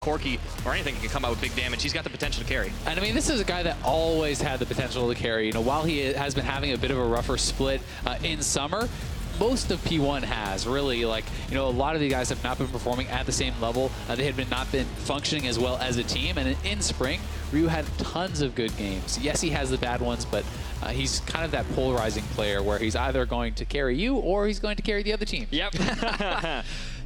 Corki or anything can come out with big damage. He's got the potential to carry. And I mean, this is a guy that always had the potential to carry. You know, while he has been having a bit of a rougher split in summer, most of P1 has really, like, you know, a lot of the guys have not been performing at the same level. They had not been functioning as well as a team. And in spring, Ryu had tons of good games. Yes, he has the bad ones, but he's kind of that polarizing player where he's either going to carry you or he's going to carry the other team. Yep.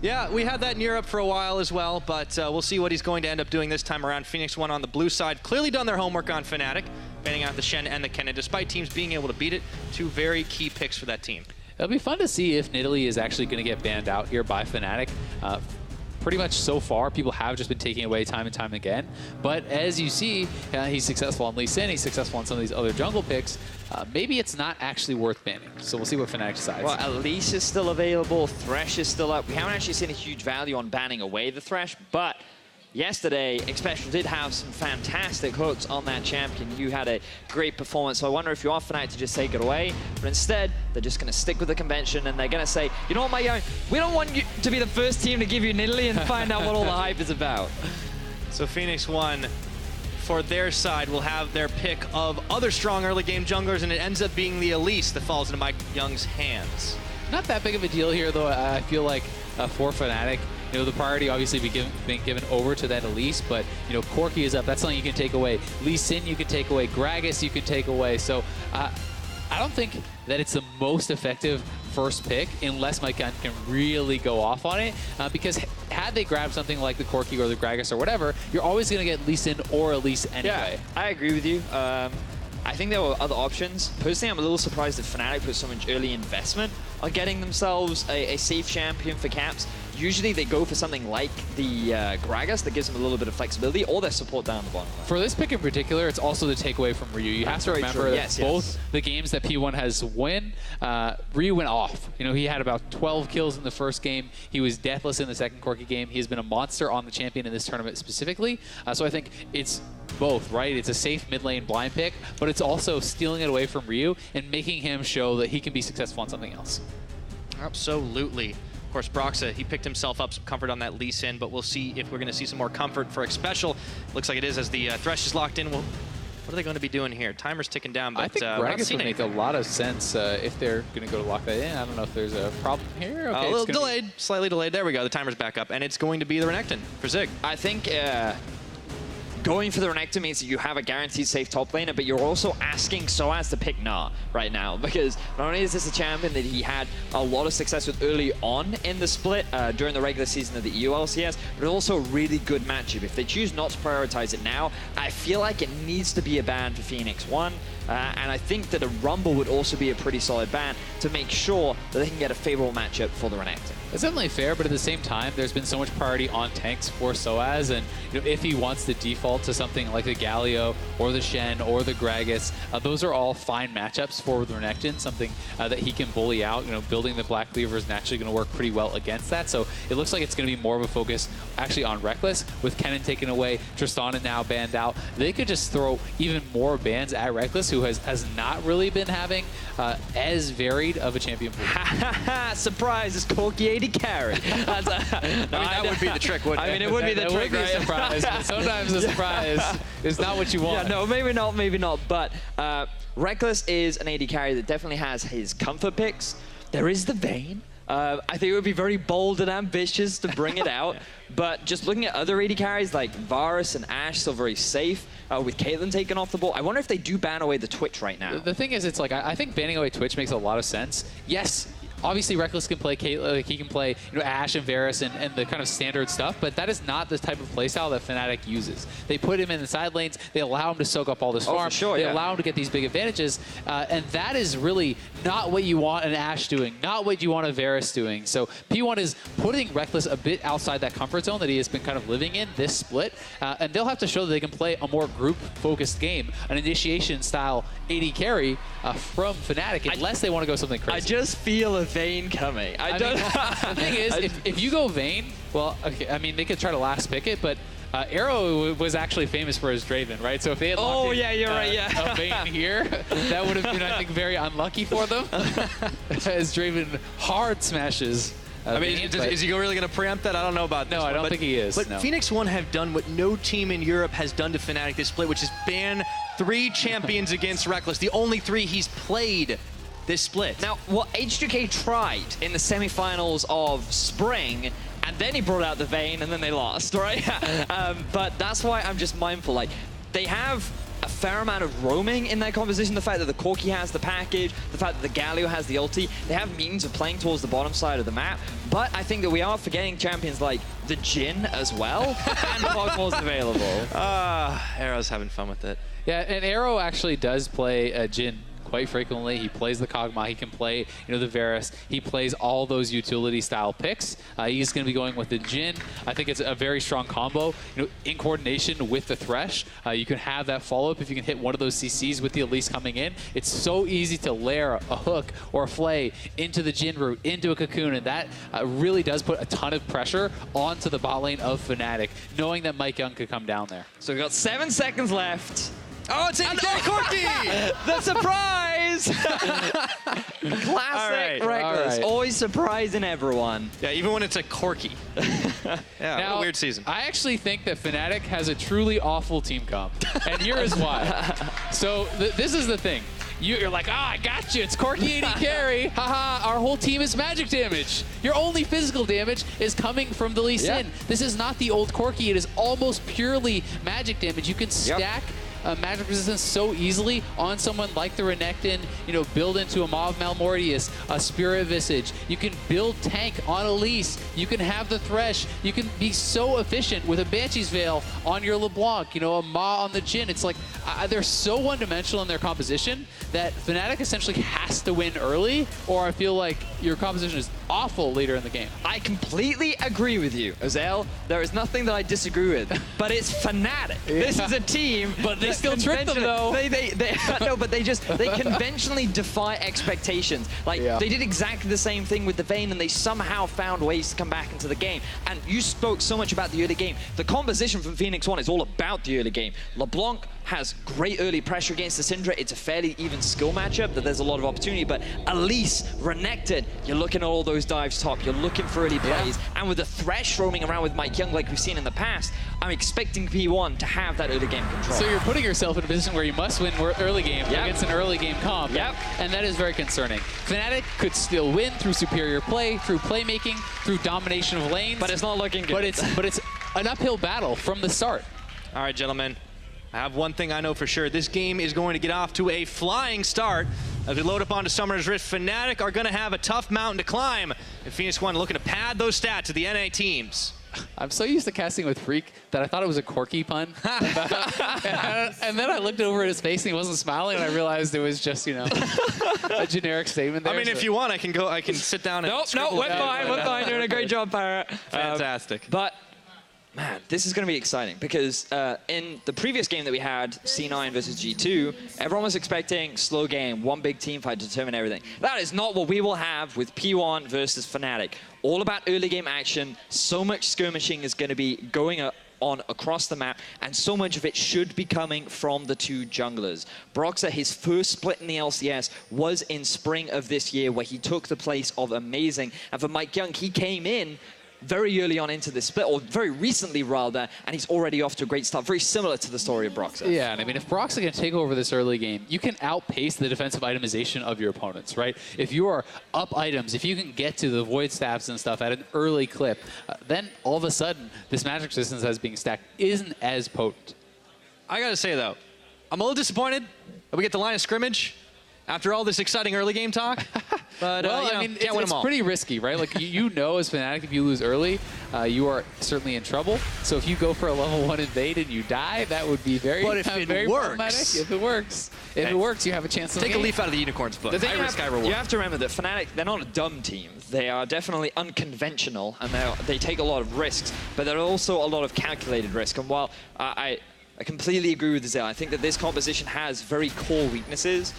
Yeah, we had that in Europe for a while as well, but we'll see what he's going to end up doing this time around. Phoenix won on the blue side, clearly done their homework on Fnatic, banning out the Shen and the Kennen, despite teams being able to beat it. Two very key picks for that team. It'll be fun to see if Nidalee is actually going to get banned out here by Fnatic. Pretty much so far, people have just been taking away time and time again. But as you see, he's successful on Lee Sin, he's successful on some of these other jungle picks. Maybe it's not actually worth banning. So we'll see what Fnatic decides. Well, Elise is still available, Thresh is still up. We haven't actually seen a huge value on banning away the Thresh, but yesterday, Xpecial did have some fantastic hooks on that champion. You had a great performance, so I wonder if you are Fnatic to just take it away, but instead, they're just going to stick with the convention and they're going to say, you know what, my young, we don't want you to be the first team to give you Nidalee and find out what all the hype is about. So Phoenix won. For their side, will have their pick of other strong early game junglers, and it ends up being the Elise that falls into Mike Young's hands. Not that big of a deal here, though. I feel like for Fnatic, you know, the priority obviously being given over to that Elise, but, you know, Corki is up. That's something you can take away. Lee Sin you can take away. Gragas you can take away. So I don't think that it's the most effective first pick unless Mike Young can really go off on it, because had they grabbed something like the Corki or the Gragas or whatever, you're always going to get Lee Sin or Elise anyway. Yeah, I agree with you. I think there were other options. Personally, I'm a little surprised that Fnatic put so much early investment on getting themselves a safe champion for Caps. Usually they go for something like the Gragas that gives them a little bit of flexibility, or their support down the bottom. For this pick in particular, it's also the takeaway from Ryu. You have to remember that both the games that P1 has won, Ryu went off. You know, he had about 12 kills in the first game. He was deathless in the second Corki game. He has been a monster on the champion in this tournament specifically. So I think it's both, right? It's a safe mid lane blind pick, but it's also stealing it away from Ryu and making him show that he can be successful on something else. Absolutely. Of course, Broxa, he picked himself up some comfort on that Lee Sin, but we'll see if we're going to see some more comfort for Xpecial. Looks like it is as the Thresh is locked in. Well, what are they going to be doing here? Timer's ticking down, but I think Gragas would make a lot of sense if they're going to go to lock that in. I don't know if there's a problem here. Okay, a little delayed, slightly delayed. There we go. The timer's back up, and it's going to be the Renekton for Zig. I think going for the Renekton means that you have a guaranteed safe top laner, but you're also asking Soaz to pick Gnar right now, because not only is this a champion that he had a lot of success with early on in the split during the regular season of the EU LCS, but also a really good matchup. If they choose not to prioritize it now, I feel like it needs to be a ban for Phoenix 1. And I think that a Rumble would also be a pretty solid ban to make sure that they can get a favorable matchup for the Renekton. That's definitely fair, but at the same time, there's been so much priority on tanks for Soaz, and you know, if he wants to default to something like the Galio or the Shen or the Gragas, those are all fine matchups for the Renekton, something that he can bully out. You know, building the Black Cleaver is naturally going to work pretty well against that, so it looks like it's going to be more of a focus actually on Reckless, with Kennen taken away, Tristana now banned out. They could just throw even more bans at Reckless, who has not really been having as varied of a champion pool. Surprise, it's Corki AD carry. That would be the trick, wouldn't it? I mean, it would be the trick, right? Be a surprise, but sometimes a surprise is not what you want. Yeah, no, maybe not. But Reckless is an AD carry that definitely has his comfort picks. There is the Vayne. I think it would be very bold and ambitious to bring it out. But just looking at other AD carries like Varus and Ashe, still very safe. With Caitlyn taken off the ball, I wonder if they do ban away the Twitch right now. The thing is, it's like, I think banning away Twitch makes a lot of sense. Yes, obviously Reckless can play Caitlyn, like he can play, you know, Ashe and Varus and the kind of standard stuff, but that is not the type of playstyle that Fnatic uses. They put him in the side lanes, they allow him to soak up all this farm, they allow him to get these big advantages, and that is really not what you want an Ashe doing, not what you want a Varus doing. So P1 is putting Reckless a bit outside that comfort zone that he has been kind of living in this split, and they'll have to show that they can play a more group-focused game, an initiation-style AD carry from Fnatic, unless they want to go something crazy. I just feel a Vayne coming. I don't. The thing is, if you go Vayne, well, okay, I mean, they could try to last pick it, but Arrow was actually famous for his Draven, right? So if they had locked a Vayne here, that would have been, I think, very unlucky for them, as Draven hard smashes I mean, is he really going to preempt that? I don't know about this. No, I don't think he is. But no. Phoenix One have done what no team in Europe has done to Fnatic this split, which is ban 3 champions against Reckless. The only 3 he's played this split. Now, what H2K tried in the semifinals of Spring, and then he brought out the Vayne, and then they lost, right? But that's why I'm just mindful. Like, they have a fair amount of roaming in their composition. The fact that the Corki has the package, the fact that the Galio has the ulti, they have means of playing towards the bottom side of the map. But I think that we are forgetting champions like the Jhin as well, and Pogmore's available. Arrow's having fun with it. Yeah, and Arrow actually does play Jhin quite frequently. He plays the Kog'Maw, he can play, the Varus. He plays all those utility style picks. He's going to be going with the Jhin. I think it's a very strong combo. In coordination with the Thresh, you can have that follow-up if you can hit one of those CCs with the Elise coming in. It's so easy to layer a hook or a flay into the Jhin route, into a Cocoon, and that really does put a ton of pressure onto the bot lane of Fnatic, knowing that Mike Young could come down there. So we've got 7 seconds left. Oh, it's Corki! The surprise! Classic Reckless. Right. Always surprising everyone. Yeah, even when it's a Corki. Yeah, Now, what a weird season. I actually think that Fnatic has a truly awful team comp, and here is why. So this is the thing. You're like, I got you. It's Corki 80 carry. Haha, our whole team is magic damage. Your only physical damage is coming from the Lee Sin. This is not the old Corki. It is almost purely magic damage. You can stack magic resistance so easily on someone like the Renekton, build into a Maw of Malmortius, a Spirit Visage. You can build tank on Elise. You can have the Thresh. You can be so efficient with a Banshee's Veil on your LeBlanc, a Maw on the Jhin. It's like they're so one-dimensional in their composition that Fnatic essentially has to win early, or I feel like your composition is awful later in the game. I completely agree with you, Ozel. There is nothing that I disagree with, but it's Fnatic. This is a team, but they still trick them though. No, but they conventionally defy expectations. Like they did exactly the same thing with the Vayne, and they somehow found ways to come back into the game. And you spoke so much about the early game. The composition from Phoenix One is all about the early game. LeBlanc has great early pressure against the Syndra. It's a fairly even skill matchup that there's a lot of opportunity, but Elise, Renekton, you're looking at all those dives top, you're looking for early plays, and with the Thresh roaming around with Mike Young like we've seen in the past, I'm expecting P1 to have that early game control. So you're putting yourself in a position where you must win early game against an early game comp, and that is very concerning. Fnatic could still win through superior play, through playmaking, through domination of lanes, but it's not looking good. But it's an uphill battle from the start. All right, gentlemen. I have one thing I know for sure. This game is going to get off to a flying start. As we load up onto Summoner's Rift, Fnatic are going to have a tough mountain to climb. And Phoenix One looking to pad those stats of the NA teams. I'm so used to casting with Freak that I thought it was a Corki pun. And then I looked over at his face and he wasn't smiling, and I realized it was just, a generic statement there. I mean, if you want, I can sit down and No, we're fine. Doing a great job, Parrot. Fantastic. But man, this is going to be exciting because in the previous game that we had, C9 versus G2, everyone was expecting slow game, one big team fight to determine everything. That is not what we will have with P1 versus Fnatic. All about early game action. So much skirmishing is going to be going on across the map, and so much of it should be coming from the 2 junglers. Broxah, his first split in the LCS was in spring of this year, where he took the place of Amazing. And for Mike Young, he came in very early on into this split, or very recently rather, and he's already off to a great start, very similar to the story of Broxah. Yeah, and I mean, if Broxah can take over this early game, you can outpace the defensive itemization of your opponents, right? If you are up items, if you can get to the Void Staffs and stuff at an early clip, then all of a sudden, this magic resistance that's being stacked isn't as potent. I gotta say, though, I'm a little disappointed that we get the line of scrimmage after all this exciting early game talk. But, well, I mean, it's pretty risky, right? Like, you know as Fnatic, if you lose early, you are certainly in trouble. So if you go for a level 1 invade and you die, that would be very, but if very it works. problematic. If it works. If it works, you have a chance to take a leaf out of the unicorn's book. You have to remember that Fnatic, they're not a dumb team. They are definitely unconventional, and they take a lot of risks, but there are also a lot of calculated risk. And while I completely agree with Zell. I think that this composition has very core weaknesses.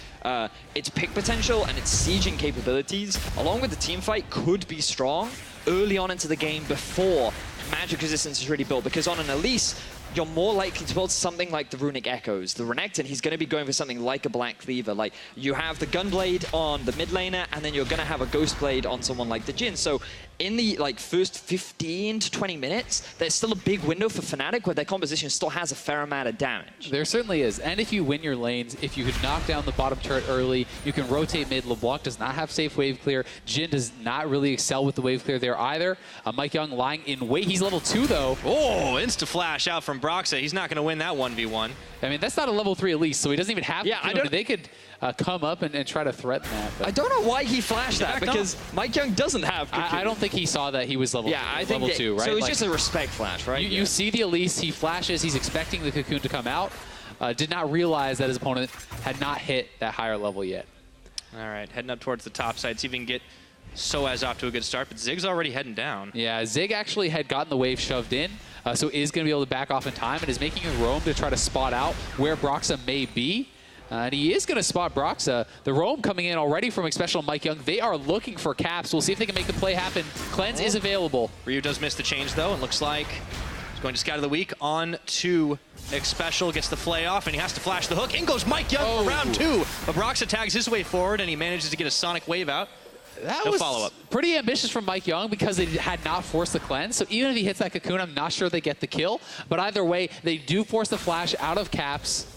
Its pick potential and its sieging capabilities, along with the team fight, could be strong early on into the game before magic resistance is really built. Because on an Elise, you're more likely to build something like the Runic Echoes. The Renekton, he's going to be going for something like a Black Cleaver. Like, you have the Gunblade on the mid laner, and then you're going to have a Ghost Blade on someone like the Jhin. So in the first 15 to 20 minutes, there's still a big window for Fnatic where their composition still has a fair amount of damage. There certainly is. And if you win your lanes, if you could knock down the bottom turret early, you can rotate mid. LeBlanc does not have safe wave clear. Jhin does not really excel with the wave clear there either. Mike Young lying in wait. He's level 2 though. Oh, insta-flash out from Broxa. He's not going to win that 1v1. I mean, that's not a level 3 Elise, so he doesn't even have to. They could come up and try to threaten that. But I don't know why he flashed that, because Mike Young doesn't have I don't think he saw that he was level, level 2, right? So it was just a respect flash, right? You see the Elise, he flashes, he's expecting the Cocoon to come out. Did not realize that his opponent had not hit that higher level yet. All right, heading up towards the top side. See if we can get Soaz off to a good start, but Zig's already heading down. Yeah, Zig actually had gotten the wave shoved in, so is going to be able to back off in time and is making a roam to try to spot out where Broxa may be. And he is going to spot Broxa. The roam coming in already from Xpecial and Mike Young. They are looking for caps. We'll see if they can make the play happen. Cleanse is available. Ryu does miss the change, though, and looks like he's going to Scout of the Week on to Xpecial. Gets the flay off, and he has to flash the hook. In goes Mike Young for round 2. But Broxa tags his way forward, and he manages to get a Sonic Wave out. That was follow-up. Pretty ambitious from Mike Young because they had not forced the cleanse. So even if he hits that Cocoon, I'm not sure they get the kill. But either way, they do force the flash out of caps.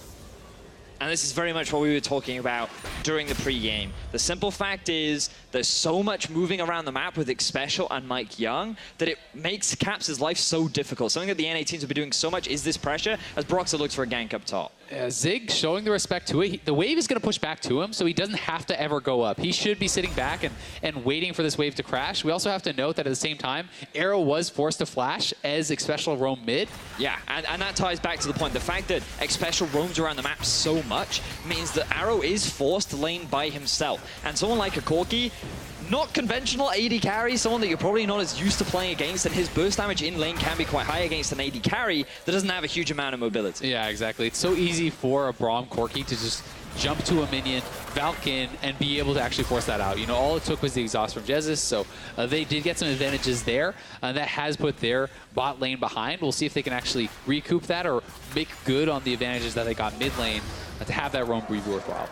And this is very much what we were talking about during the pre-game. The simple fact is there's so much moving around the map with Xpecial and Mike Young that it makes Caps' life so difficult. Something that the NA teams will be doing so much is this pressure as Broxa looks for a gank up top. Zig showing the respect to it. The wave is going to push back to him, so he doesn't have to ever go up. He should be sitting back and waiting for this wave to crash. We also have to note that at the same time, Arrow was forced to flash as Xpecial roam mid. Yeah, and that ties back to the point. The fact that Xpecial roams around the map so much means that Arrow is forced to lane by himself. And someone like a Corki, not conventional AD carry, someone that you're probably not as used to playing against, and his burst damage in lane can be quite high against an AD carry that doesn't have a huge amount of mobility. Yeah, exactly. It's so easy for a Braum Corki to just jump to a minion, Valk in, and be able to actually force that out. You know, all it took was the exhaust from Jesus, so they did get some advantages there, and that has put their bot lane behind. We'll see if they can actually recoup that or make good on the advantages that they got mid lane to have that roam be worthwhile.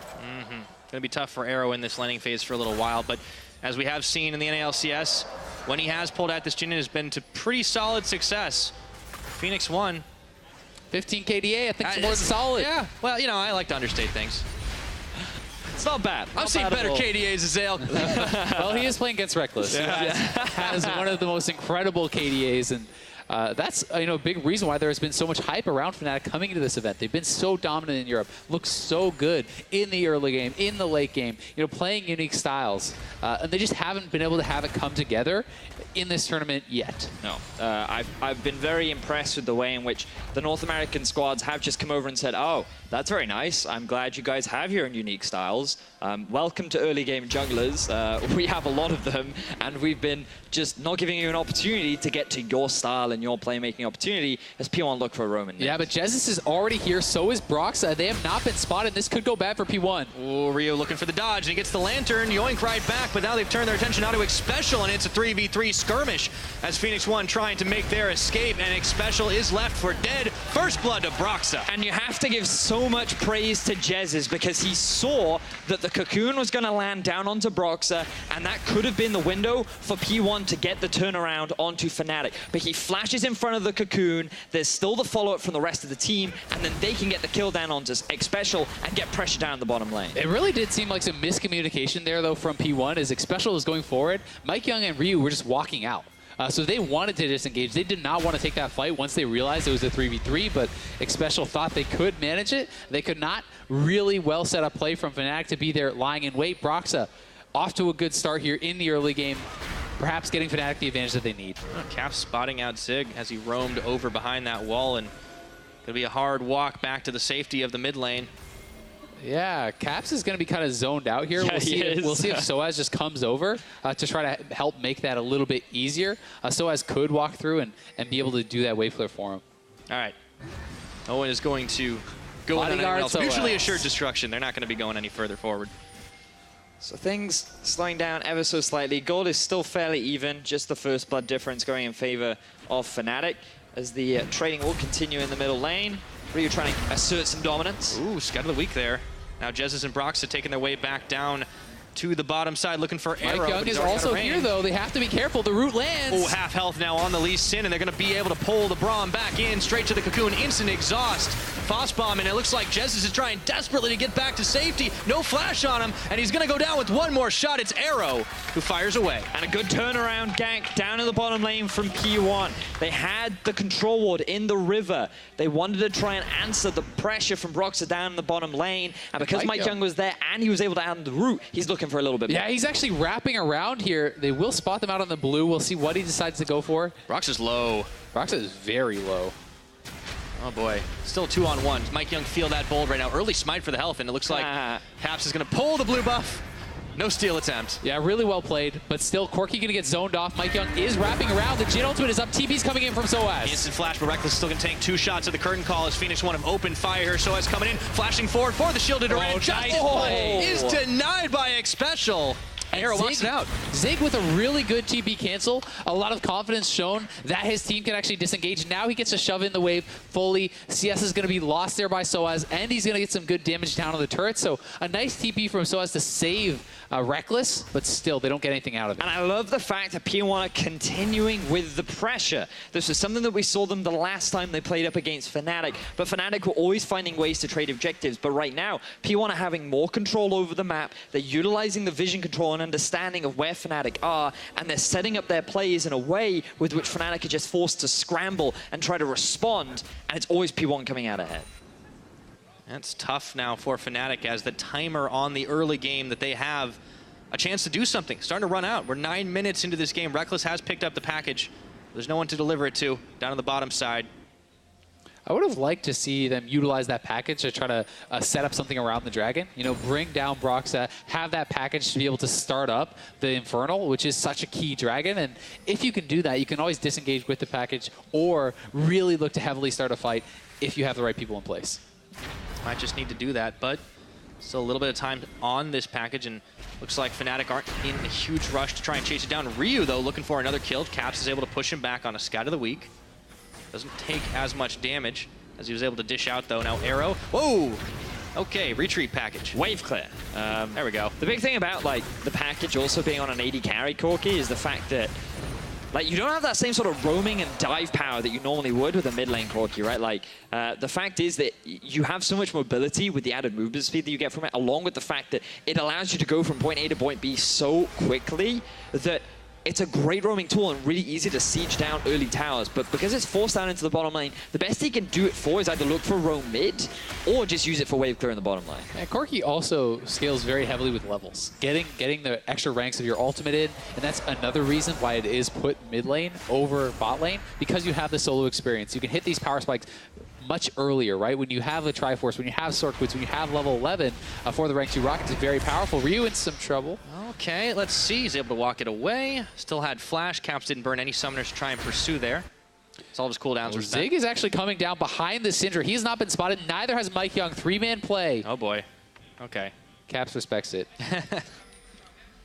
Going to be tough for Arrow in this laning phase for a little while, but as we have seen in the NALCS, when he has pulled out this Jhin, it has been to pretty solid success. Phoenix won. 15 KDA, I think it's more than solid. Yeah, well, you know, I like to understate things. It's not bad. I've seen better KDAs, Azale. Well, he is playing against Reckless. Yeah. Has one of the most incredible KDAs, and that's a big reason why there has been so much hype around Fnatic coming into this event. They've been so dominant in Europe, look so good in the early game, in the late game, playing unique styles, and they just haven't been able to have it come together in this tournament yet. No, I've been very impressed with the way in which the North American squads have just come over and said, oh, that's very nice. I'm glad you guys have your unique styles. Welcome to early game junglers. We have a lot of them, and we've been just not giving you an opportunity to get to your style and your playmaking opportunity as P1 look for a Roman. Yeah, but Jesus is already here. So is Broxa. They have not been spotted. This could go bad for P1. Oh, Rio looking for the dodge, and he gets the lantern. Yoink right back, but now they've turned their attention now to Xpecial, and it's a 3v3 skirmish as Phoenix 1 trying to make their escape, and Xpecial is left for dead. First blood to Broxa. And you have to give so much praise to Jesus because he saw that the Cocoon was going to land down onto Broxa, and that could have been the window for P1 to get the turnaround onto Fnatic. But he flashes in front of the Cocoon, there's still the follow-up from the rest of the team, and then they can get the kill down onto Xpecial and get pressure down the bottom lane. It really did seem like some miscommunication there, though, from P1 as Xpecial was going forward. Mike Young and Ryu were just walking out. So they wanted to disengage. They did not want to take that fight once they realized it was a 3v3, but Xpecial thought they could manage it. They could not. Really well set up play from Fnatic to be there lying in wait. Broxa off to a good start here in the early game, perhaps getting Fnatic the advantage that they need. Cap spotting out Zig as he roamed over behind that wall, and it'll be a hard walk back to the safety of the mid lane. Yeah, Caps is going to be kind of zoned out here. Yeah, we'll see if Soaz just comes over to try to help make that a little bit easier. Soaz could walk through and be able to do that wave flare for him. All right. Owen is going to go in on anyone else. Mutually assured destruction. They're not going to be going any further forward. So things slowing down ever so slightly. Gold is still fairly even, just the first blood difference going in favor of Fnatic. as the trading will continue in the middle lane. Ryu trying to assert some dominance. Ooh, Scud of the week there. Now Jesus and Broxa taking their way back down to the bottom side, looking for Arrow. Mike Young is also here, though. They have to be careful. The root lands. Oh, half health now on the Lee Sin, and they're going to be able to pull the Braum back in, straight to the Cocoon. Instant exhaust. Frostbomb, and it looks like Jesus is trying desperately to get back to safety. No flash on him, and he's going to go down with one more shot. It's Arrow who fires away. And a good turnaround gank down in the bottom lane from P1. They had the control ward in the river. They wanted to try and answer the pressure from Broxa down in the bottom lane. And because Mike Young was there and he was able to add the root, he's looking for a little bit more. Yeah, he's actually wrapping around here. They will spot them out on the blue. We'll see what he decides to go for. Broxa's low. Broxa is very low. Oh boy, still 2-on-1. Mike Young feel that bold right now. Early smite for the health, and it looks like Haps is going to pull the blue buff. No steal attempt. Yeah, really well played, but still, Corki going to get zoned off. Mike Young is wrapping around. The Jin ultimate is up. TP's coming in from Soaz. Instant flash, but Reckless still going to take 2 shots at the curtain call as Phoenix one of open fire here. Soaz coming in, flashing forward for the shielded Duran. Nice play. Is denied by Xpecial. Arrow walks it out. Zig with a really good TP cancel. A lot of confidence shown that his team can actually disengage. Now he gets to shove in the wave fully. CS is going to be lost there by Soaz, and he's going to get some good damage down on the turret. So a nice TP from Soaz to save Reckless, but still, they don't get anything out of it. And I love the fact that P1 are continuing with the pressure. This is something that we saw them the last time they played up against Fnatic, but Fnatic were always finding ways to trade objectives. But right now, P1 are having more control over the map. They're utilizing the vision control and understanding of where Fnatic are, and they're setting up their plays in a way with which Fnatic are just forced to scramble and try to respond, and it's always P1 coming out ahead. That's tough now for Fnatic as the timer on the early game that they have a chance to do something. Starting to run out. We're 9 minutes into this game. Reckless has picked up the package. There's no one to deliver it to down on the bottom side. I would have liked to see them utilize that package to try to set up something around the Dragon. You know, bring down Broxa, have that package to be able to start up the Infernal, which is such a key Dragon. And if you can do that, you can always disengage with the package or really look to heavily start a fight if you have the right people in place. Might just need to do that, but still a little bit of time on this package, and looks like Fnatic aren't in a huge rush to try and chase it down. Ryu, though, looking for another kill. Caps is able to push him back on a Scout of the Week. Doesn't take as much damage as he was able to dish out, though. Now Arrow. Whoa! Okay, retreat package. Wave clear. There we go. The big thing about like the package also being on an 80 carry Corki is the fact that like you don't have that same sort of roaming and dive power that you normally would with a mid lane Corki, right? Like the fact is that you have so much mobility with the added movement speed that you get from it, along with the fact that it allows you to go from point A to point B so quickly that it's a great roaming tool and really easy to siege down early towers. But because it's forced down into the bottom lane, the best he can do it for is either look for roam mid or just use it for wave clear in the bottom lane. And Corki also scales very heavily with levels. Getting the extra ranks of your ultimate in, and that's another reason why it is put mid lane over bot lane, because you have the solo experience. You can hit these power spikes much earlier, right? When you have the Triforce, when you have Sword Quits, when you have level 11 for the rank 2 rockets, it's very powerful. Ryu in some trouble. Okay, let's see. He's able to walk it away. Still had flash. Caps didn't burn any summoners to try and pursue there. So all of his cooldowns were spent. Zig is actually coming down behind the Syndra. He has not been spotted. Neither has Mike Young. 3-man play. Oh boy. Okay. Caps respects it.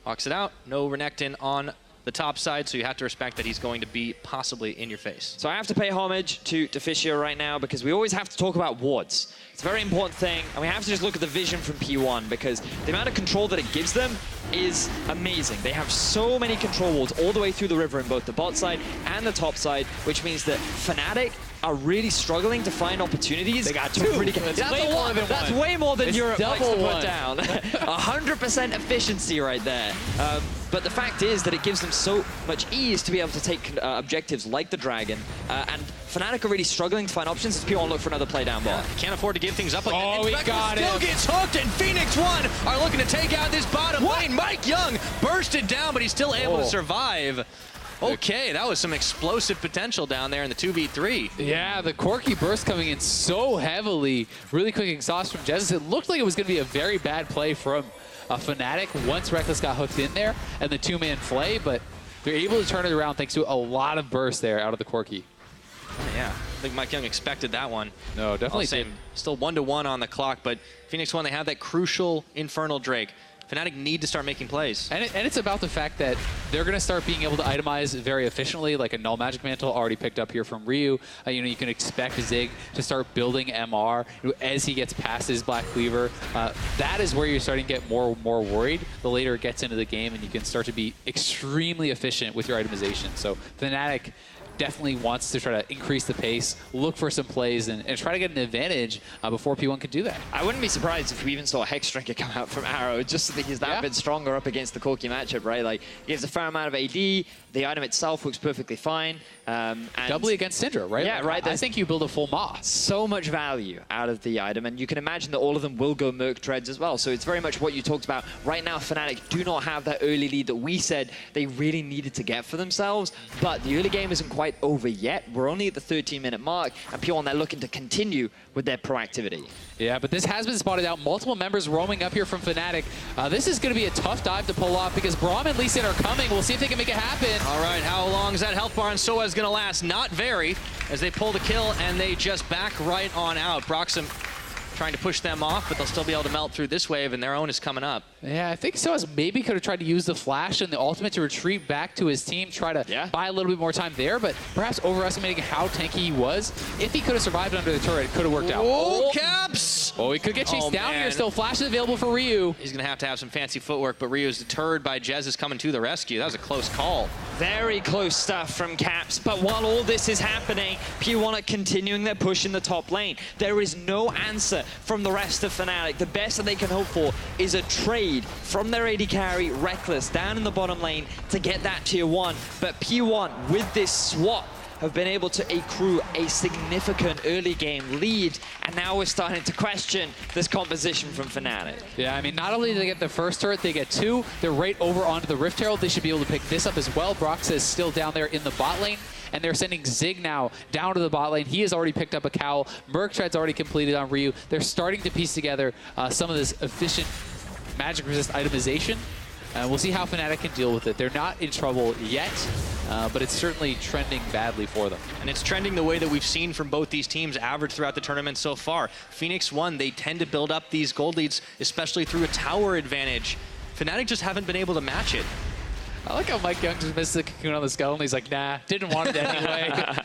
Walks it out. No Renekton on the top side, so you have to respect that he's going to be possibly in your face. So I have to pay homage to Deficio right now because we always have to talk about wards. It's a very important thing, and we have to just look at the vision from P1 because the amount of control that it gives them is amazing. They have so many control wards all the way through the river in both the bot side and the top side, which means that Fnatic are really struggling to find opportunities. They got to two. Really That's way more than That's one. way more than It's Europe likes to double put one. down. 100% efficiency right there. But the fact is that it gives them so much ease to be able to take objectives like the Dragon. And Fnatic are really struggling to find options as P1 look for another play down bot. Can't afford to give things up like that. Oh, he got still him. gets hooked, and Phoenix 1 are looking to take out this bottom lane. Mike Young bursted down, but he's still able to survive. Okay, that was some explosive potential down there in the 2v3. Yeah, the Corki burst coming in so heavily. Really quick exhaust from Jesus. It looked like it was going to be a very bad play from Fnatic once Reckless got hooked in there and the 2-man play, but they're able to turn it around thanks to a lot of burst there out of the Corki. Yeah, I think Mike Young expected that one. No, definitely Same. Still 1-1 on the clock, but Phoenix 1, they have that crucial Infernal Drake. Fnatic need to start making plays. And it's about the fact that they're going to start being able to itemize very efficiently, like a Null Magic Mantle already picked up here from Ryu. You can expect Zig to start building MR as he gets past his Black Cleaver. That is where you're starting to get more worried the later it gets into the game, and you can start to be extremely efficient with your itemization. So Fnatic definitely wants to try to increase the pace, look for some plays, and try to get an advantage before P1 can do that. I wouldn't be surprised if we even saw Hexdrinker come out from Arrow, just so that he's that bit stronger up against the Corki matchup, right? Like, he gives a fair amount of AD, the item itself works perfectly fine. And doubly against Syndra, right? Yeah, right. I think you build a full Maw. So much value out of the item, and you can imagine that all of them will go Merc Treads as well. So it's very much what you talked about. Right now, Fnatic do not have that early lead that we said they really needed to get for themselves, but the early game isn't quite over yet. We're only at the 13-minute mark, and P1, they're looking to continue with their proactivity. Yeah, but this has been spotted out. Multiple members roaming up here from Fnatic. This is going to be a tough dive to pull off because Braum and Lee Sin are coming. We'll see if they can make it happen. All right, how long is that health bar on Soaz going to last? Not very, as they pull the kill and they just back right on out. Broxham trying to push them off, but they'll still be able to melt through this wave, and their own is coming up. Yeah, I think Soaz maybe could have tried to use the flash and the ultimate to retreat back to his team, try to buy a little bit more time there, but perhaps overestimating how tanky he was. If he could have survived under the turret, it could have worked out. Oh, Caps! Oh, he could get chased down here still. Flash is available for Ryu. He's going to have some fancy footwork, but Ryu is deterred by Jez coming to the rescue. That was a close call. Very close stuff from Caps, but while all this is happening, P1 are continuing their push in the top lane. There is no answer from the rest of Fnatic. The best that they can hope for is a trade from their AD carry, Reckless, down in the bottom lane to get that tier 1. But P1, with this swap, have been able to accrue a significant early game lead, and now we're starting to question this composition from Fnatic. Yeah, I mean, not only do they get the first turret, they get 2. They're right over onto the Rift Herald. They should be able to pick this up as well. Brox is still down there in the bot lane, and they're sending Zig now down to the bot lane. He has already picked up a cowl. Merc Tread's already completed on Ryu. They're starting to piece together some of this efficient magic resist itemization. We'll see how Fnatic can deal with it. They're not in trouble yet, but it's certainly trending badly for them. And it's trending the way that we've seen from both these teams average throughout the tournament so far. Phoenix 1, they tend to build up these gold leads, especially through a tower advantage. Fnatic just haven't been able to match it. I like how Mike Young just missed the cocoon on the skull, and he's like, nah, didn't want it anyway.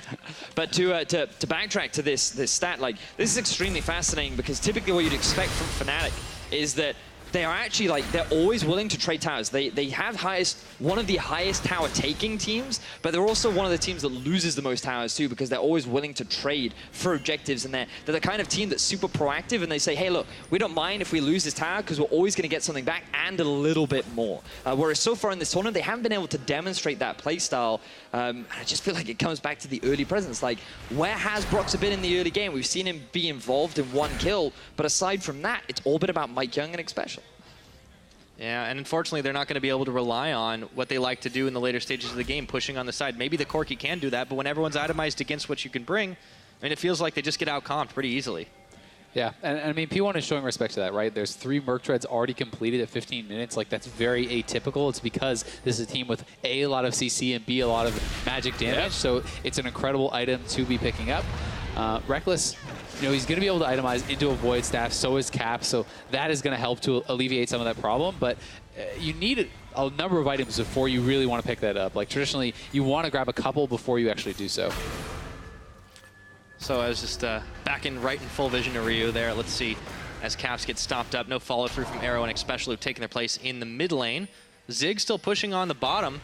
But to backtrack to this stat, like, this is extremely fascinating because typically what you'd expect from Fnatic is that they are actually, like, they're always willing to trade towers. They have one of the highest tower taking teams, but they're also one of the teams that loses the most towers too, because they're always willing to trade for objectives, and they're the kind of team that's super proactive, and they say, hey, look, we don't mind if we lose this tower because we're always going to get something back and a little bit more. Whereas so far in this tournament, they haven't been able to demonstrate that playstyle. And I just feel like it comes back to the early presence. Like, where has Broxah been in the early game? We've seen him be involved in 1 kill, but aside from that, it's all been about Mike Young and Xpecial. Yeah, and unfortunately, they're not going to be able to rely on what they like to do in the later stages of the game, pushing on the side. Maybe the Corki can do that, but when everyone's itemized against what you can bring, I mean, it feels like they just get out-comped pretty easily. Yeah, and I mean, P1 is showing respect to that, right? There's 3 Merc Treads already completed at 15 minutes. Like, that's very atypical. It's because this is a team with A, lot of CC, and B, a lot of magic damage. So it's an incredible item to be picking up. Reckless, he's going to be able to itemize into a Void Staff, so is Cap, so that is going to help to alleviate some of that problem, but you need a number of items before you really want to pick that up. Like, traditionally, you want to grab a couple before you actually do so. So I was just back in right in full vision to Ryu there. Let's see, as Caps get stopped up, no follow-through from Arrow and Xpecial, who've taken their place in the mid lane. Zig still pushing on the bottom.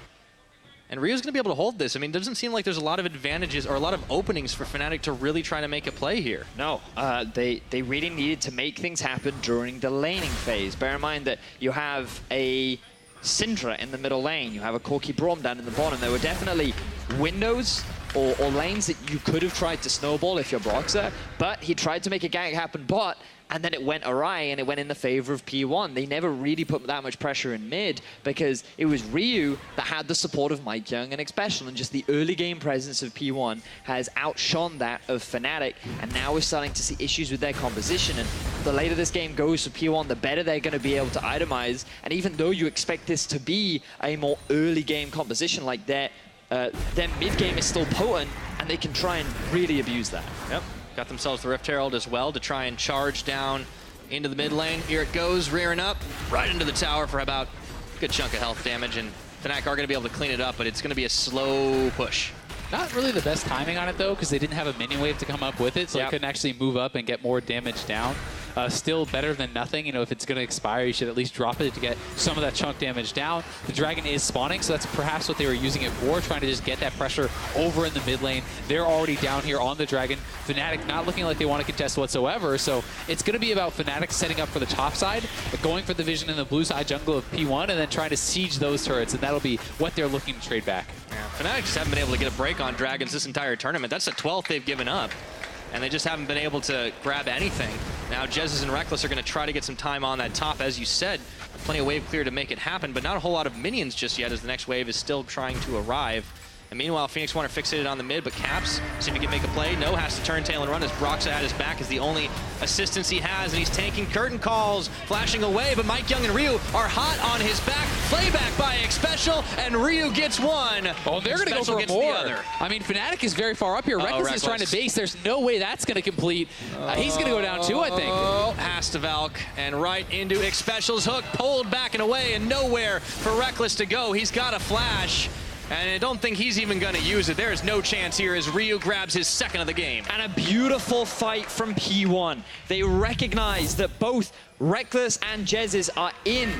And Ryu's going to be able to hold this. I mean, it doesn't seem like there's a lot of advantages or a lot of openings for Fnatic to really try to make a play here. No, they really needed to make things happen during the laning phase. Bear in mind that you have a Syndra in the middle lane. You have a Corki Braum down in the bottom. There were definitely windows or lanes that you could have tried to snowball if you're Broxah, but he tried to make a gank happen bot, and then it went awry and it went in the favor of P1. They never really put that much pressure in mid because it was Ryu that had the support of Mike Young and Xpecial, and just the early game presence of P1 has outshone that of Fnatic, and now we're starting to see issues with their composition, and the later this game goes for P1, the better they're going to be able to itemize, and even though you expect this to be a more early game composition, like their mid game is still potent, and they can try and really abuse that. Yep. Got themselves the Rift Herald as well to try and charge down into the mid lane. Here it goes, rearing up, right into the tower for about a good chunk of health damage. And Fnatic are going to be able to clean it up, but it's going to be a slow push. Not really the best timing on it, though, because they didn't have a minion wave to come up with it, so they couldn't actually move up and get more damage down. Still better than nothing. You know, if it's going to expire, you should at least drop it to get some of that chunk damage down. The dragon is spawning, so that's perhaps what they were using it for, trying to just get that pressure over in the mid lane. They're already down here on the dragon. Fnatic not looking like they want to contest whatsoever, so it's going to be about Fnatic setting up for the top side, going for the vision in the blue side jungle of P1, and then trying to siege those turrets, and that'll be what they're looking to trade back. Yeah, Fnatic just haven't been able to get a break on dragons this entire tournament. That's the 12th they've given up, and they just haven't been able to grab anything. Now Jezz and Rekkles are going to try to get some time on that top, as you said. Plenty of wave clear to make it happen, but not a whole lot of minions just yet, as the next wave is still trying to arrive. And meanwhile, Phoenix One are fixated on the mid, but Caps see if he can make a play. No, has to turn tail and run as Broxah at his back is the only assistance he has, and he's tanking curtain calls, flashing away, but Mike Young and Ryu are hot on his back. Playback by Xpecial, and Ryu gets one. Oh, they're going to go for more. I mean, Fnatic is very far up here. Rekkles is trying to base. There's no way that's going to complete. He's going to go down too, I think. Oh, has to Valk, and right into Xpecial's hook, pulled back and away, and nowhere for Rekkles to go. He's got a flash. And I don't think he's even going to use it. There is no chance here as Ryu grabs his second of the game. And a beautiful fight from P1. They recognize that both Rekkles and Jezz are in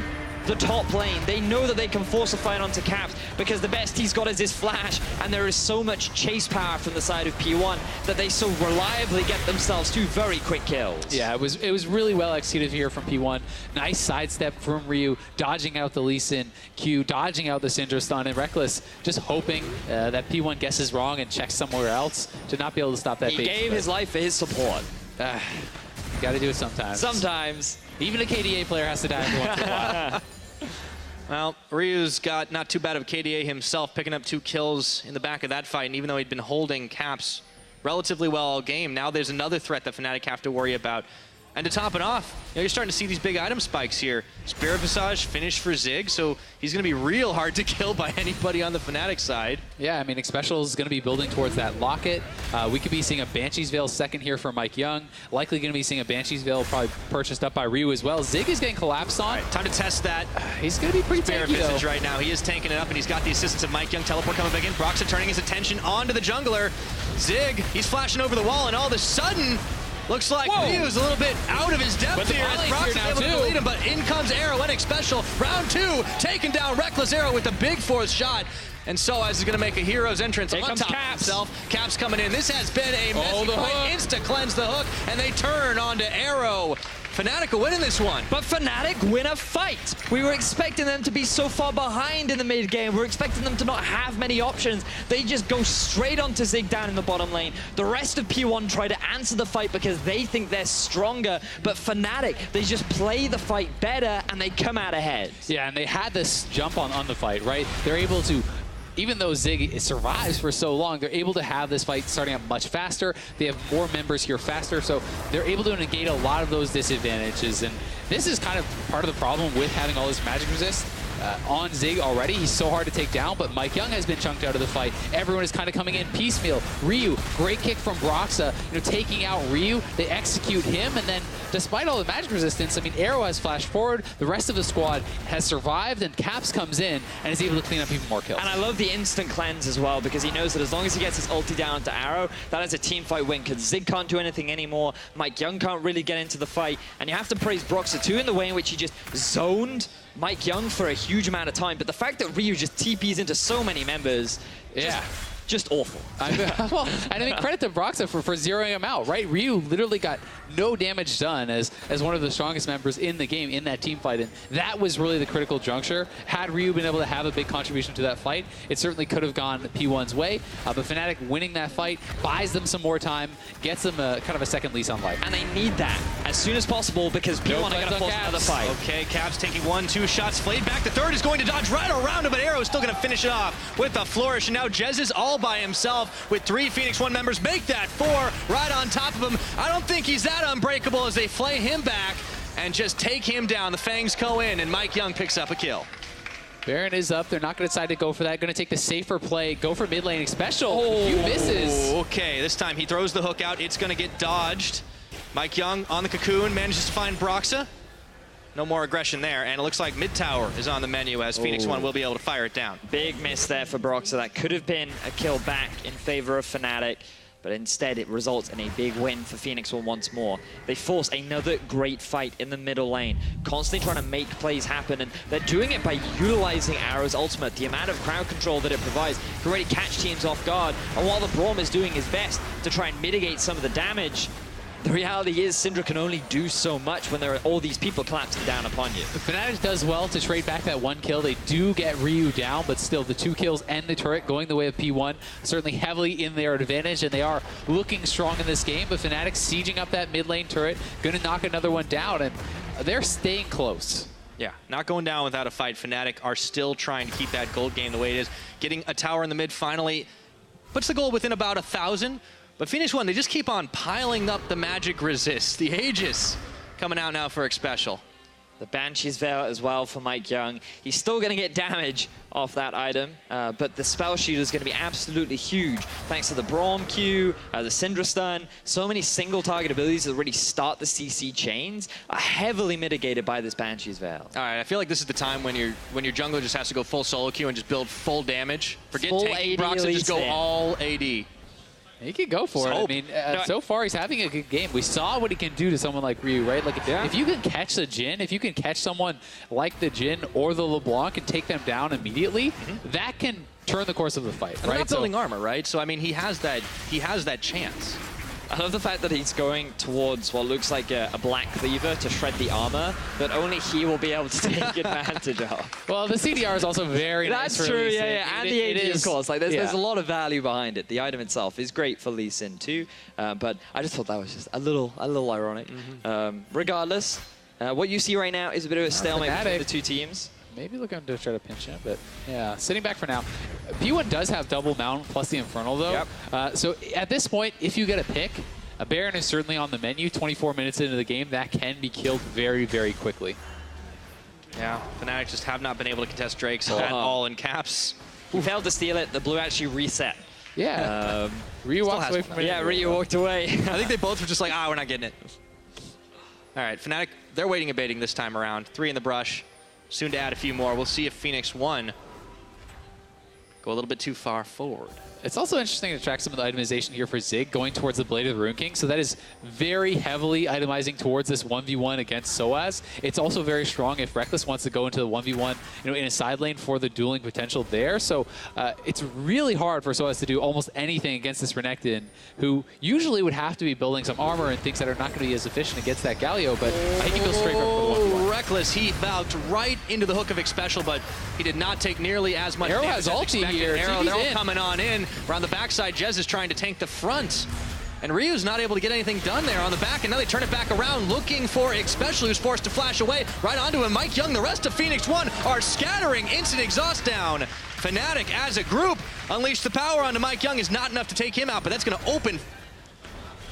the top lane. They know that they can force a fight onto Caps because the best he's got is his flash, and there is so much chase power from the side of P1 that they so reliably get themselves two very quick kills. Yeah, it was really well executed here from P1. Nice sidestep from Ryu, dodging out the Lee Sin Q, dodging out the Syndra stun, and Rekkles just hoping that P1 guesses wrong and checks somewhere else to not be able to stop that. He gave his life for his support. You gotta do it sometimes. Sometimes. Even a KDA player has to die every once in a while. Well, Ryu's got not too bad of a KDA himself, picking up 2 kills in the back of that fight, and even though he'd been holding Caps relatively well all game, now there's another threat that Fnatic have to worry about. And to top it off, you know, you're starting to see these big item spikes here. Spirit Visage finished for Zig, so he's going to be real hard to kill by anybody on the Fnatic side. Yeah, I mean, Xpecial is going to be building towards that locket. We could be seeing a Banshee's Veil second here for Mike Young. Likely going to be seeing a Banshee's Veil probably purchased up by Ryu as well. Zig is getting collapsed on. Right, time to test that. He's going to be pretty Spirit tanky, Visage though. right now. He is tanking it up, and he's got the assistance of Mike Young. Teleport coming back in. Broxah turning his attention onto the jungler. Zig, he's flashing over the wall, and all of a sudden, looks like Ryu's a little bit out of his depth here. Broxah's able to lead him, but in comes Arrow and Xpecial. Round 2, taking down Rekkles Arrow with the big 4th shot. And Soaz is going to make a hero's entrance on top of himself. Caps coming in. This has been a messy fight. Insta-cleanse the hook, and they turn onto Arrow. Fnatic are winning this one. But Fnatic win a fight. We were expecting them to be so far behind in the mid game. We're expecting them to not have many options. They just go straight onto Zig down in the bottom lane. The rest of P1 try to answer the fight because they think they're stronger. But Fnatic, they just play the fight better and they come out ahead. Yeah, and they had this jump on the fight, right? They're able to, even though Zig survives for so long, they're able to have this fight starting up much faster. They have more members here faster, so they're able to negate a lot of those disadvantages. And this is kind of part of the problem with having all this magic resist. On Zig already, he's so hard to take down, but Mike Young has been chunked out of the fight. Everyone is kind of coming in piecemeal. Ryu, great kick from Broxah, taking out Ryu. They execute him, and then despite all the magic resistance, I mean, Arrow has flashed forward. The rest of the squad has survived, and Caps comes in and is able to clean up even more kills. And I love the instant cleanse as well, because he knows that as long as he gets his ulti down to Arrow, that is a team fight win, because Zig can't do anything anymore. Mike Young can't really get into the fight, and you have to praise Broxah too in the way in which he just zoned Mike Young for a huge amount of time, but the fact that Ryu just TPs into so many members, just awful. Well, and I mean, credit to Broxah for zeroing him out, right? Ryu literally got no damage done as one of the strongest members in the game in that team fight, and that was really the critical juncture. Had Ryu been able to have a big contribution to that fight, it certainly could have gone P1's way, but Fnatic winning that fight buys them some more time, gets them kind of a second lease on life. And they need that as soon as possible because P1 are going to force another fight. Okay, Caps taking 1-2 shots, flayed back. The third is going to dodge right around him, but Arrow is still going to finish it off with a flourish, and now Jezz is all by himself with 3 Phoenix One members. Make that 4 right on top of him. I don't think he's that unbreakable as they flay him back and just take him down. The Fangs go in, and Mike Young picks up a kill. Baron is up. They're not going to decide to go for that. Going to take the safer play. Go for mid lane. Xpecial. A few misses. Okay, this time he throws the hook out. It's going to get dodged. Mike Young on the Cocoon, manages to find Broxa. No more aggression there, and it looks like mid tower is on the menu as Phoenix One will be able to fire it down. Big miss there for Broxa. That could have been a kill back in favor of Fnatic, but instead it results in a big win for Phoenix One once more. They force another great fight in the middle lane, constantly trying to make plays happen, and they're doing it by utilizing Arrow's ultimate. The amount of crowd control that it provides can really catch teams off guard, and while the Braum is doing his best to try and mitigate some of the damage, the reality is Syndra can only do so much when there are all these people collapsing down upon you. Fnatic does well to trade back that 1 kill. They do get Ryu down, but still the 2 kills and the turret going the way of P1, certainly heavily in their advantage, and they are looking strong in this game, but Fnatic sieging up that mid lane turret, gonna knock another one down, and they're staying close. Yeah, not going down without a fight. Fnatic are still trying to keep that gold game the way it is. Getting a tower in the mid finally puts the goal within about 1,000. But Phoenix One, they just keep on piling up the magic resist. The Aegis coming out now for Xpecial. The Banshee's Veil as well for Mike Young. He's still going to get damage off that item, but the Spell Shooter is going to be absolutely huge. Thanks to the Braum Q, the Syndra Stun, so many single target abilities that really start the CC chains are heavily mitigated by this Banshee's Veil. All right, I feel like this is the time when your jungler just has to go full solo queue and just build full damage. Forget Full tanking AD Brox and just go elite all AD. He can go for it. I mean, so far he's having a good game. We saw what he can do to someone like Ryu, right? Like, if you can catch the Jhin, if you can catch someone like the Jhin or the LeBlanc and take them down immediately, that can turn the course of the fight, and right? Not building armor, right? So I mean, he has that chance. I love the fact that he's going towards what looks like a Black Cleaver to shred the armor that only he will be able to take advantage of. Well, the CDR is also very nice. That's for true, Lee Sin. yeah. And the AD, of course. Like, there's a yeah. lot of value behind it. The item itself is great for Lee Sin too, but I just thought that was just a little ironic. Regardless, what you see right now is a bit of a stalemate between the two teams. Maybe looking to try to pinch him, but yeah, sitting back for now. P1 does have double mount plus the Infernal, though. Yep. So at this point, if you get a pick, a Baron is certainly on the menu. 24 minutes into the game, that can be killed very, very quickly. Yeah, Fnatic just have not been able to contest Drake, so at all in caps. He failed to steal it. The blue actually reset. Yeah. Ryu walks away from it. Yeah, Ryu walked away. I think they both were just like, we're not getting it. All right, Fnatic, they're waiting and baiting this time around. 3 in the brush. Soon to add a few more. We'll see if Phoenix One go a little bit too far forward. It's also interesting to track some of the itemization here for Zig going towards the Blade of the Rune King. So that is very heavily itemizing towards this 1v1 against Soaz. It's also very strong if Reckless wants to go into the 1v1 in a side lane for the dueling potential there. So it's really hard for Soaz to do almost anything against this Renekton, who usually would have to be building some armor and things that are not going to be as efficient against that Galio, but I think he goes straight for the 1v1. Reckless, he bounced right into the hook of Xpecial, but he did not take nearly as much Arrow damage has as ulti expected. here. Arrow, TV's they're all in. coming on in. Around the backside, Jez is trying to tank the front. And Ryu's not able to get anything done there on the back, and now they turn it back around, looking for Xpecial, who's forced to flash away right onto him. Mike Young, the rest of Phoenix One are scattering. Instant exhaust down. Fnatic, as a group, unleash the power onto Mike Young is not enough to take him out, but that's going to open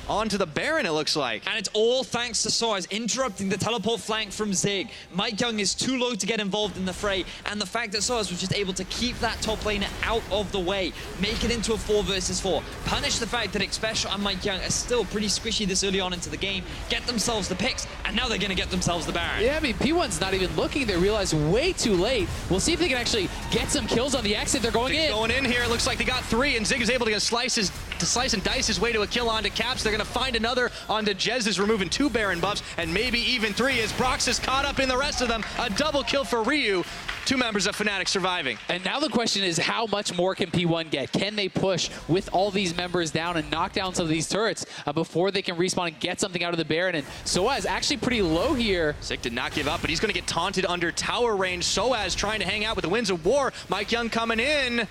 onto the Baron, it looks like. And it's all thanks to Soaz interrupting the teleport flank from Zig. Mike Young is too low to get involved in the fray, and the fact that Soaz was just able to keep that top laner out of the way, make it into a 4 versus 4, punish the fact that Xpecial and Mike Young are still pretty squishy this early on into the game, get themselves the picks, and now they're going to get themselves the Baron. Yeah, I mean, P1's not even looking. They realize way too late. We'll see if they can actually get some kills on the exit. They're going in. Going in here. It looks like they got 3, and Zig is able to slice and dice his way to a kill onto Caps. They're going to find another onto Jez, removing 2 Baron buffs, and maybe even 3 as Brox is caught up in the rest of them. A double kill for Ryu. 2 members of Fnatic surviving. And now the question is, how much more can P1 get? Can they push with all these members down and knock down some of these turrets before they can respawn and get something out of the Baron? And Soaz actually pretty low here. Zig did not give up, but he's going to get taunted under tower range. Soaz trying to hang out with the Winds of War. Mike Young coming in.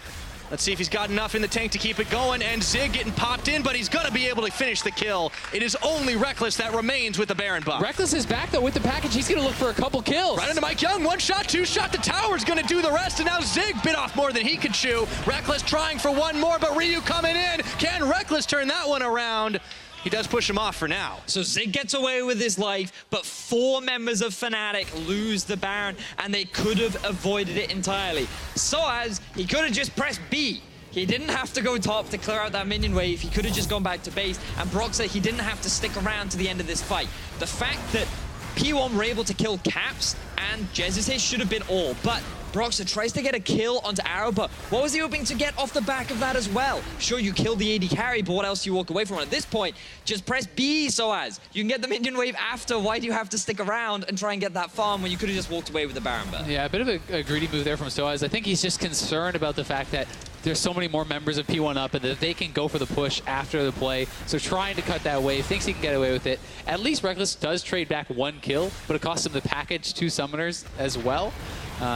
Let's see if he's got enough in the tank to keep it going, and Zig getting popped in, but he's going to be able to finish the kill. It is only Reckless that remains with the Baron buff. Reckless is back, though, with the package. He's going to look for a couple kills. Right into Mike Young, 1 shot, 2 shot. The tower's going to do the rest, and now Zig bit off more than he could chew. Reckless trying for 1 more, but Ryu coming in. Can Reckless turn that one around? He does push him off for now. So Zig gets away with his life, but 4 members of Fnatic lose the Baron, and they could have avoided it entirely. Soaz, he could have just pressed B. He didn't have to go top to clear out that minion wave. He could have just gone back to base. And Broxah, he didn't have to stick around to the end of this fight. The fact that P1 were able to kill Caps and Jez's hit should have been all. But Broxah tries to get a kill onto Arrow, but what was he hoping to get off the back of that as well? Sure, you killed the AD carry, but what else do you walk away from? At this point, just press B, Soaz. You can get the minion wave after. Why do you have to stick around and try and get that farm when you could have just walked away with the Baron buff? Yeah, a bit of a greedy move there from Soaz. I think he's just concerned about the fact that there's so many more members of P1 up and that they can go for the push after the play. So trying to cut that wave, thinks he can get away with it. At least Reckless does trade back 1 kill, but it costs him the package 2 summoners as well.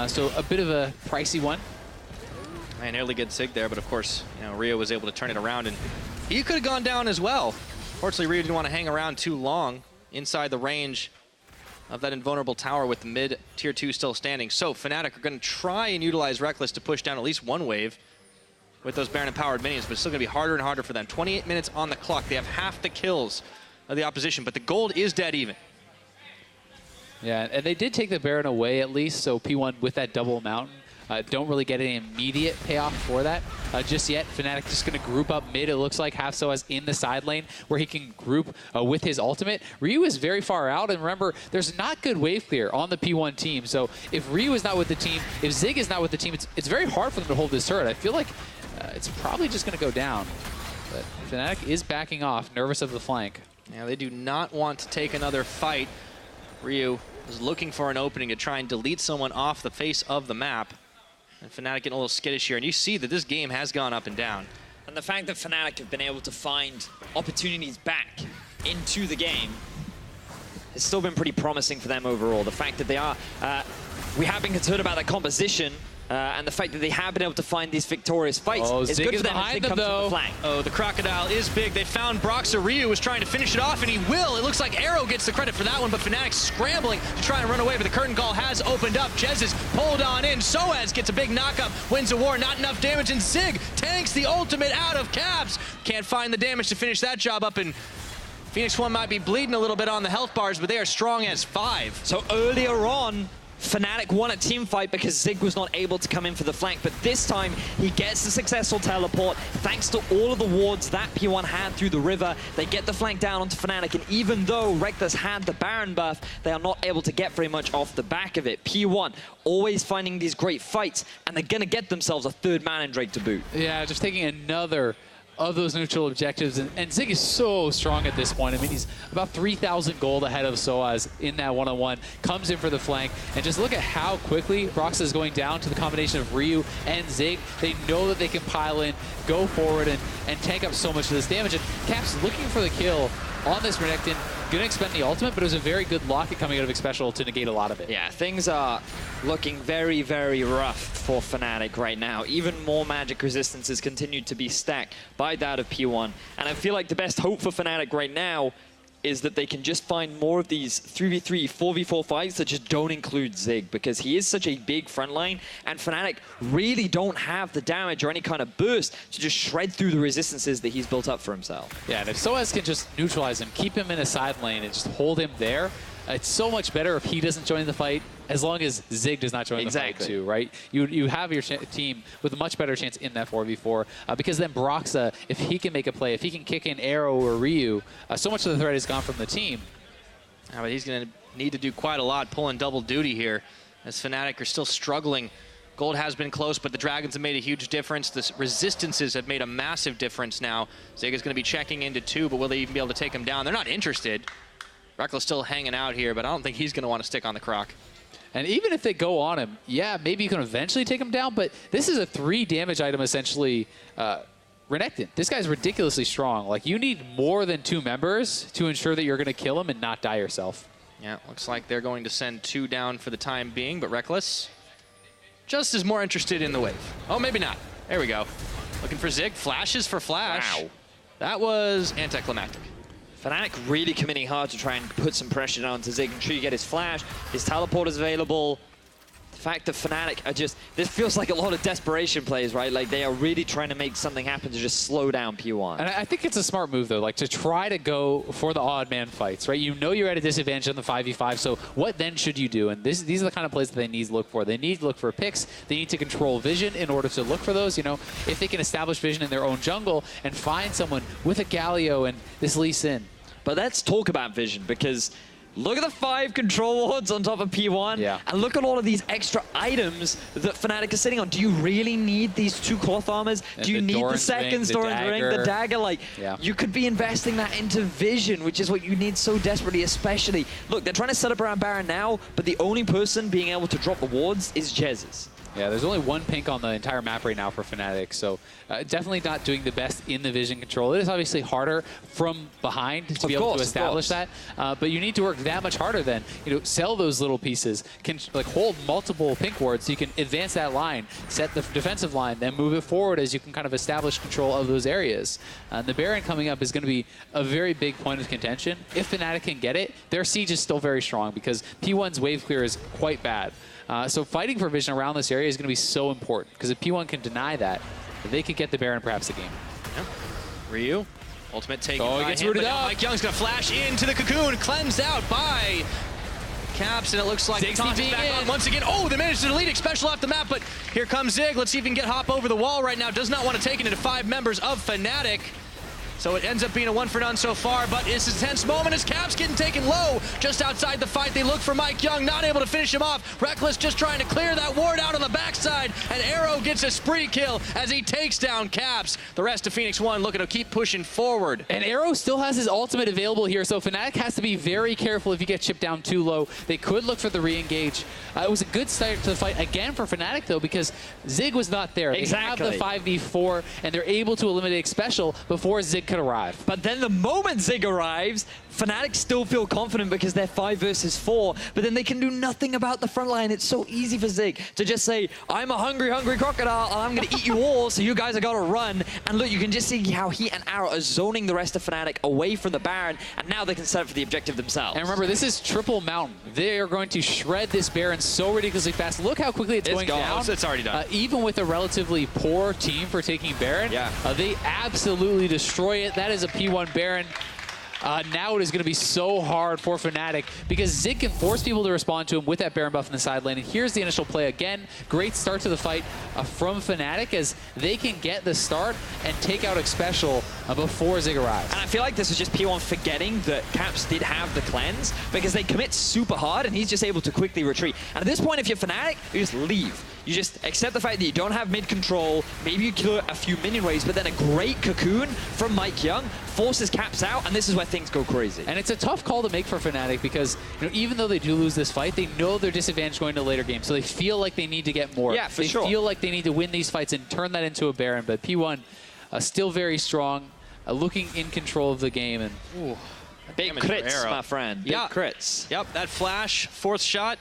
So a bit of a pricey one. Man, nearly good Sig there, but of course, you know, Rio was able to turn it around, and he could have gone down as well. Fortunately, Rio didn't want to hang around too long inside the range of that invulnerable tower with the mid tier 2 still standing. So Fnatic are going to try and utilize Reckless to push down at least 1 wave with those Baron-empowered minions, but it's still going to be harder and harder for them. 28 minutes on the clock. They have half the kills of the opposition, but the gold is dead even. Yeah, and they did take the Baron away at least, so P1 with that double mountain don't really get any immediate payoff for that just yet. Fnatic just going to group up mid, it looks like, have Soaz in the side lane where he can group with his ultimate. Ryu is very far out, and remember, there's not good wave clear on the P1 team, so if Ryu is not with the team, if Zig is not with the team, it's very hard for them to hold this turret. I feel like it's probably just going to go down, but Fnatic is backing off, nervous of the flank. Yeah, they do not want to take another fight. Ryu is looking for an opening to try and delete someone off the face of the map. And Fnatic getting a little skittish here. And you see that this game has gone up and down. And the fact that Fnatic have been able to find opportunities back into the game has still been pretty promising for them overall. The fact that they are, we have been concerned about their composition, and the fact that they have been able to find these victorious fights is good for them as they come to the flank. Oh, the Crocodile is big. They found Broxah. Ryu was trying to finish it off, and he will. It looks like Arrow gets the credit for that one, but Fnatic scrambling to try and run away, but the curtain call has opened up. Jez is pulled on in. Soaz gets a big knockup, wins the war. Not enough damage, and Zig tanks the ultimate out of Caps. Can't find the damage to finish that job up, and Phoenix One might be bleeding a little bit on the health bars, but they are strong as 5. So earlier on, Fnatic won a team fight because Zig was not able to come in for the flank, but this time he gets the successful teleport. Thanks to all of the wards that P1 had through the river, they get the flank down onto Fnatic, and even though Reckless had the Baron buff, they are not able to get very much off the back of it. P1 always finding these great fights, and they're going to get themselves a 3rd man in Drake to boot. Yeah, just taking another of those neutral objectives, and Zig is so strong at this point. I mean, he's about 3,000 gold ahead of Soaz in that one-on-one, comes in for the flank, and just look at how quickly Broxah is going down to the combination of Ryu and Zig. They know that they can pile in, go forward, and tank up so much of this damage, and Cap's looking for the kill on this Renekton, gonna expend the ultimate, but it was a very good locket coming out of Xpecial to negate a lot of it. Yeah, things are looking very, very rough for Fnatic right now. Even more magic resistances continue to be stacked by that of P1. And I feel like the best hope for Fnatic right now is that they can just find more of these 3v3, 4v4 fights that just don't include Zig, because he is such a big frontline, and Fnatic really don't have the damage or any kind of burst to just shred through the resistances that he's built up for himself. Yeah, and if Soaz can just neutralize him, keep him in a side lane, and just hold him there, it's so much better if he doesn't join the fight, as long as Zig does not join the fight too, right? You have your team with a much better chance in that 4v4, because then Broxah, if he can make a play, if he can kick in Arrow or Ryu, so much of the threat is gone from the team. Yeah, but he's going to need to do quite a lot, pulling double duty here, as Fnatic are still struggling. Gold has been close, but the Dragons have made a huge difference. The resistances have made a massive difference now. Zig is going to be checking into 2, but will they even be able to take him down? They're not interested. Reckless still hanging out here, but I don't think he's going to want to stick on the Croc. And even if they go on him, yeah, maybe you can eventually take him down, but this is a 3 damage item, essentially, Renekton. This guy's ridiculously strong. Like, you need more than 2 members to ensure that you're going to kill him and not die yourself. Yeah, looks like they're going to send 2 down for the time being, but Reckless just is more interested in the wave. Oh, maybe not. There we go. Looking for Zig. Flashes for Flash. Wow. That was anticlimactic. Fnatic really committing hard to try and put some pressure down to Zig and sure you get his flash. His teleport is available. fact that Fnatic are just, this feels like a lot of desperation plays, right? Like they are really trying to make something happen to just slow down P1. And I think it's a smart move, though, like to try to go for the odd man fights, right? You know you're at a disadvantage on the 5v5, so what then should you do? And these are the kind of plays that they need to look for. They need to look for picks. They need to control vision in order to look for those. You know, if they can establish vision in their own jungle and find someone with a Galio and this Lee Sin. But let's talk about vision, because look at the 5 control wards on top of P1, and look at all of these extra items that Fnatic is sitting on. Do you really need these 2 cloth armors? Do you need the second Doran's ring, the dagger? Like, you could be investing that into vision, which is what you need so desperately, especially. Look, they're trying to set up around Baron now, but the only person being able to drop the wards is Jez's. Yeah, there's only 1 pink on the entire map right now for Fnatic, so definitely not doing the best in the vision control. It is obviously harder from behind to be able to establish that, but you need to work that much harder then. You know, sell those little pieces, can like hold multiple pink wards so you can advance that line, set the defensive line, then move it forward as you can kind of establish control of those areas. The Baron coming up is going to be a very big point of contention. If Fnatic can get it, their siege is still very strong because P1's wave clear is quite bad. So fighting for vision around this area is going to be so important, because if P1 can deny that, they could get the Baron perhaps the game. Yeah. Ryu, ultimate take. Oh, he gets rooted up. Mike Young's going to flash into the cocoon, cleansed out by Caps, and it looks like Taunt's back on once again. Oh, they managed to delete it, special off the map, but here comes Zig. Let's see if he can get Hop over the wall right now. Does not want to take it into 5 members of Fnatic. So it ends up being a 1-for-none so far, but it's a tense moment as Caps getting taken low just outside the fight. They look for Mike Young, not able to finish him off. Reckless just trying to clear that ward out on the backside, and Arrow gets a spree kill as he takes down Caps. The rest of Phoenix 1 looking to keep pushing forward. And Arrow still has his ultimate available here, so Fnatic has to be very careful if you get chipped down too low. They could look for the re-engage. It was a good start to the fight again for Fnatic, though, because Zig was not there. Exactly. They have the 5v4, and they're able to eliminate Special before Zig could arrive. But then the moment Zig arrives, Fnatic still feel confident because they're 5 versus 4, but then they can do nothing about the front line. It's so easy for Zig to just say, I'm a hungry, hungry crocodile, and I'm going to eat you all, so you guys are going to run. And look, you can just see how he and Arrow are zoning the rest of Fnatic away from the Baron, and now they can set up for the objective themselves. And remember, this is triple mountain. They are going to shred this Baron so ridiculously fast. Look how quickly it's going down. It's already done. Even with a relatively poor team for taking Baron, they absolutely destroy it. That is a P1 Baron. Now it is going to be so hard for Fnatic because Zig can force people to respond to him with that Baron buff in the side lane. And here's the initial play again. Great start to the fight from Fnatic as they can get the start and take out Special before Zig arrives. And I feel like this is just P1 forgetting that Caps did have the cleanse because they commit super hard and he's just able to quickly retreat. And at this point, if you're Fnatic, you just leave. You just accept the fact that you don't have mid control. Maybe you kill a few minion waves, but then a great cocoon from Mike Young forces Caps out, and this is where things go crazy. And it's a tough call to make for Fnatic because, you know, even though they do lose this fight, they know they're disadvantaged going to later games, so they feel like they need to get more. Yeah, for sure. They feel like they need to win these fights and turn that into a Baron, but P1 still very strong, looking in control of the game. And big crits, my friend. Big crits. Yep, that flash, 4th shot.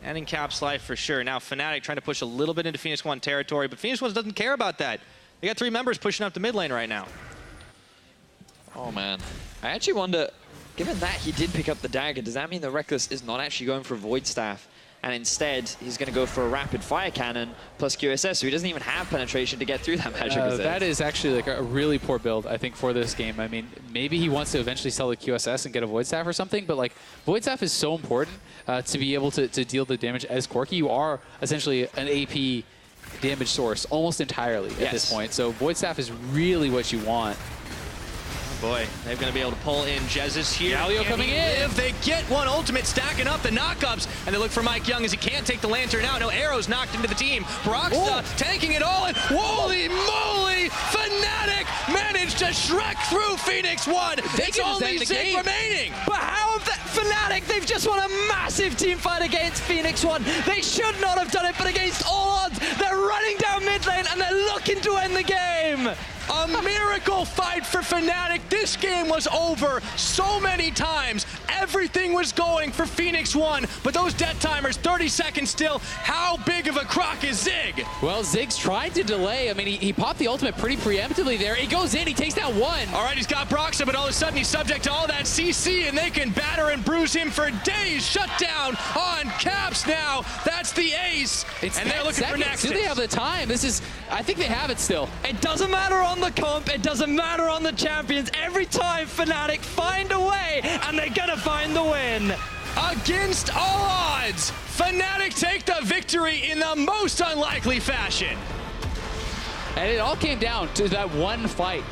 Ending Caps' life for sure. Now Fnatic trying to push a little bit into Phoenix 1 territory, but Phoenix 1 doesn't care about that. They got 3 members pushing up the mid lane right now. Oh man. I actually wonder, given that he did pick up the dagger, does that mean that Reckless is not actually going for a Void Staff? And instead, he's going to go for a rapid fire cannon plus QSS, so he doesn't even have penetration to get through that magic resist. That is actually like a really poor build, I think, for this game. I mean, maybe he wants to eventually sell the QSS and get a Void Staff or something, but like Void Staff is so important to be able to deal the damage as Corki. You are essentially an AP damage source almost entirely at this point, so Void Staff is really what you want. Boy, they're going to be able to pull in Jez's here. Galio coming in. If they get one ultimate, stacking up the knockups, and they look for Mike Young as he can't take the Lantern out. No, Arrow's knocked into the team. Broxta tanking it all, and holy moly, Fnatic managed to Shrek through Phoenix 1. It's only Zig remaining. But how have Fnatic, they've just won a massive team fight against Phoenix 1. They should not have done it, but against all odds, they're running down mid lane, and they're looking to end the game. A miracle fight for Fnatic. This game was over so many times. Everything was going for Phoenix 1, but those death timers, 30 seconds still. How big of a crock is Zig? Well, Zig's tried to delay. I mean, he popped the ultimate pretty preemptively there. He goes in, he takes down one. All right, he's got Broxa, but all of a sudden he's subject to all that CC, and they can batter and bruise him for days. Shut down on Caps now. That's the ace, and they're looking for Nexus. Do they have the time? I think they have it still. It doesn't matter on the comp, it doesn't matter on the champions. Every time Fnatic find a way, and they're gonna find the win. Against all odds, Fnatic take the victory in the most unlikely fashion. And it all came down to that one fight.